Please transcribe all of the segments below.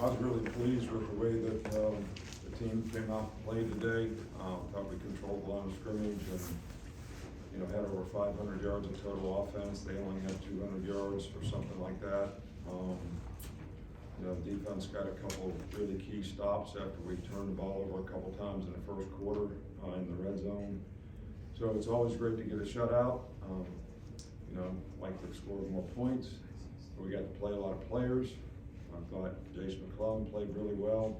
I was really pleased with the way that the team came out and played today. Thought we controlled the line of scrimmage and, had over 500 yards of total offense. They only had 200 yards or something like that. The defense got a couple really key stops after we turned the ball over a couple times in the first quarter in the red zone. So it's always great to get a shutout. Like to score more points. We got to play a lot of players. I thought Jace McClellan played really well.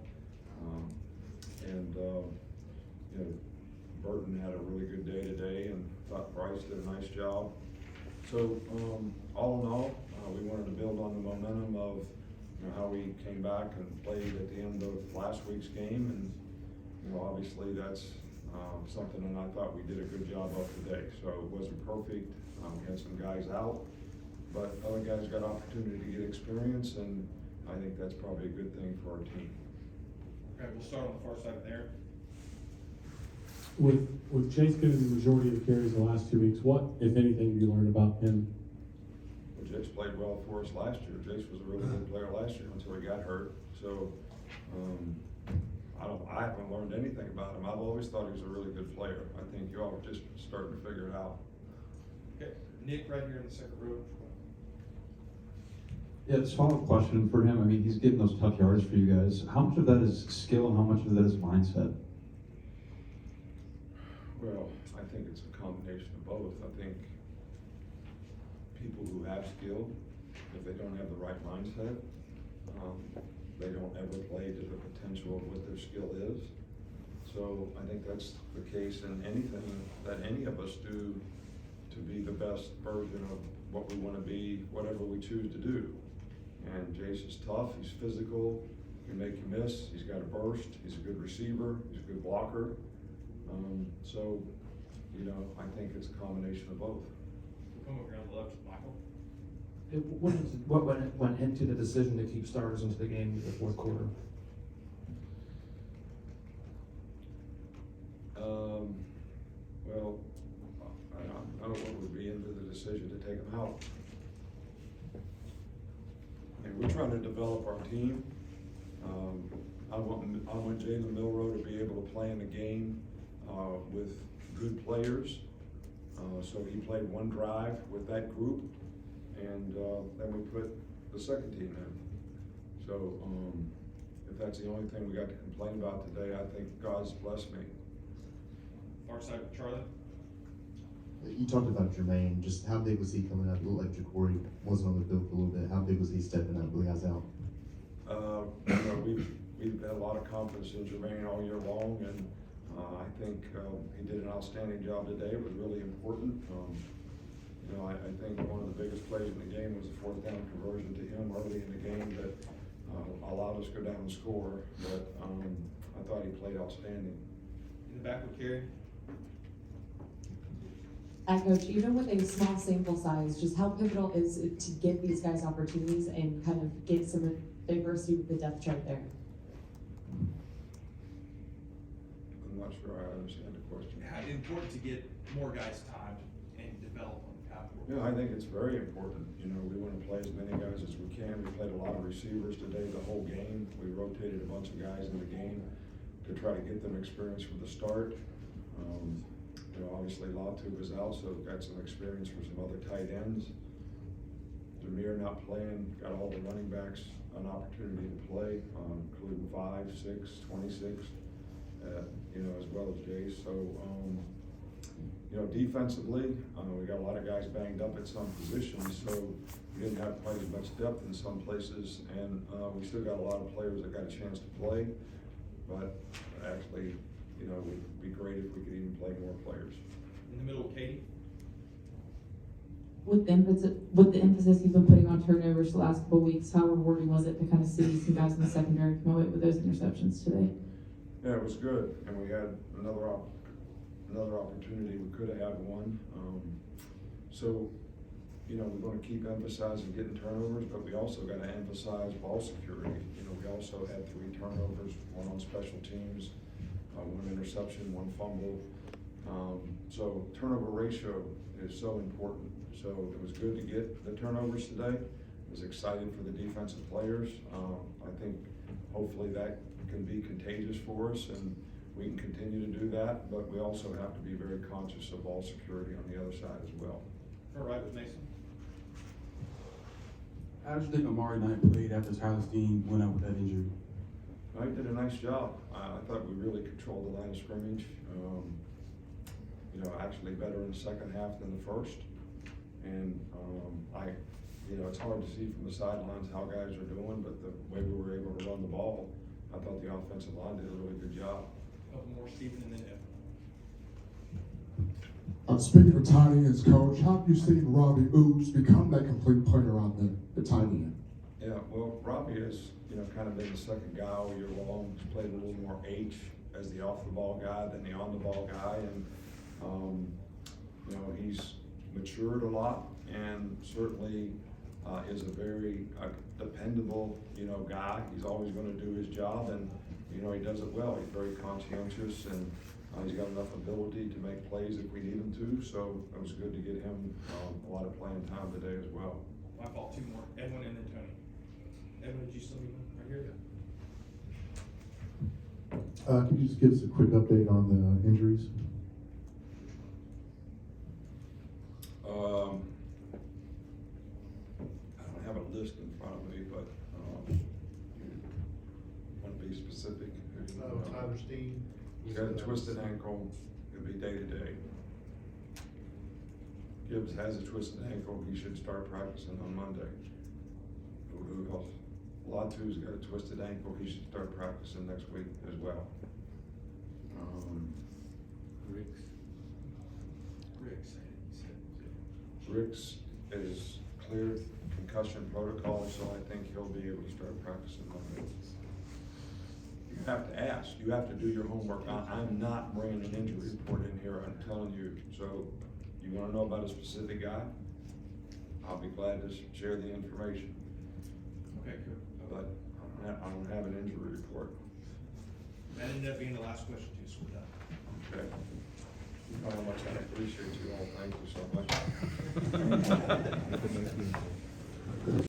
Burton had a really good day today, and thought Bryce did a nice job. So all in all, we wanted to build on the momentum of how we came back and played at the end of last week's game, and obviously that's something that I thought we did a good job of today. So it wasn't perfect. We had some guys out, but other guys got opportunity to get experience, and I think that's probably a good thing for our team. Okay, we'll start on the far side there. With Chase getting the majority of the carries the last 2 weeks, what, if anything, have you learned about him? Well, Jace played well for us last year. Jace was a really good player last year until he got hurt. So I haven't learned anything about him. I've always thought he was a really good player. I think you all are just starting to figure it out. Okay, Nick, right here in the second row. Yeah, just follow-up question for him. I mean, he's getting those tough yards for you guys. How much of that is skill and how much of that is mindset? Well, I think it's a combination of both. I think people who have skill, if they don't have the right mindset, they don't ever play to the potential of what their skill is. So I think that's the case in anything that any of us do to be the best version of what we want to be, whatever we choose to do. And Jace is tough, he's physical, he can make you miss, he's got a burst, he's a good receiver, he's a good blocker. I think it's a combination of both. We'll come over here on the left, Michael. What went into the decision to keep starters into the game in the fourth quarter? Well, I don't know what would be into the decision to take them out. And we're trying to develop our team. I want Jalen Milroe to be able to play in the game with good players. So he played one drive with that group, and then we put the second team in. So if that's the only thing we got to complain about today, I think God's blessed me. Far side, Charlie. You talked about Jermaine. Just how big was he coming up? It looked like Ja'Cory wasn't on the field for a little bit. How big was he stepping up when he was out? We've had a lot of confidence in Jermaine all year long, and I think he did an outstanding job today. It was really important. I think one of the biggest plays in the game was the fourth down conversion to him early in the game that allowed us to go down and score. But I thought he played outstanding. In the back with Carrie. Coach, even with a small sample size, just how pivotal is it to give these guys opportunities and kind of get some diversity with the depth chart there? I'm not sure I understand the question. Yeah, important to get more guys time and develop on the path. Yeah, I think it's very important. We want to play as many guys as we can. We played a lot of receivers today, the whole game. We rotated a bunch of guys in the game to try to get them experience from the start. Obviously Latu was out, so got some experience for some other tight ends. Demir not playing, got all the running backs an opportunity to play, including 5, 6, 26, as well as Jace. So, defensively, we got a lot of guys banged up at some positions, so we didn't have quite as much depth in some places, and we still got a lot of players that got a chance to play, but actually, it would be great if we could even play more players. In the middle, Katie. With the emphasis you've been putting on turnovers the last couple of weeks, how rewarding was it to kind of see some guys in the secondary come away with those interceptions today? Yeah, it was good, and we had another opportunity. We could have had one. We're going to keep emphasizing getting turnovers, but we also got to emphasize ball security. We also had 3 turnovers, one on special teams, 1 interception, 1 fumble. So turnover ratio is so important. So it was good to get the turnovers today. I was excited for the defensive players. I think hopefully that can be contagious for us and we can continue to do that, but we also have to be very conscious of ball security on the other side as well. All right with Mason? How did you think Amari Knight played after Tyler Steen went out with that injury? I did a nice job. I thought we really controlled the line of scrimmage. Actually better in the second half than the first. And it's hard to see from the sidelines how guys are doing, but the way we were able to run the ball, I thought the offensive line did a really good job. Couple more, Stephen, and then Evan. Speaking of tight ends, Coach, how have you seen Robbie Oops become that complete player on the tight end? Yeah, well, Robbie has, kind of been the second guy all year long. He's played a little more H as the off-the-ball guy than the on-the-ball guy, and he's matured a lot and certainly is a very dependable, guy. He's always going to do his job, and he does it well. He's very conscientious, and he's got enough ability to make plays if we need him to. So it was good to get him a lot of playing time today as well. My fault, two more, Edwin and then Tony. Edwin, did you still need one right here? Can you just give us a quick update on the injuries? I don't have a list in front of me, but want to be specific? Tyler Steen. He's got a twisted ankle. It'll be day to day. Gibbs has a twisted ankle. He should start practicing on Monday. Who else? Latu's got a twisted ankle. He should start practicing next week as well. Ricks is cleared concussion protocol, so I think he'll be able to start practicing Monday. You have to ask. You have to do your homework. I'm not bringing an injury report in here. I'm telling you. So, you want to know about a specific guy? I'll be glad to share the information. Okay, good. But I don't have an injury report. That ended up being the last question too, so we're done. Okay. You know how much I appreciate you all. Thank you so much.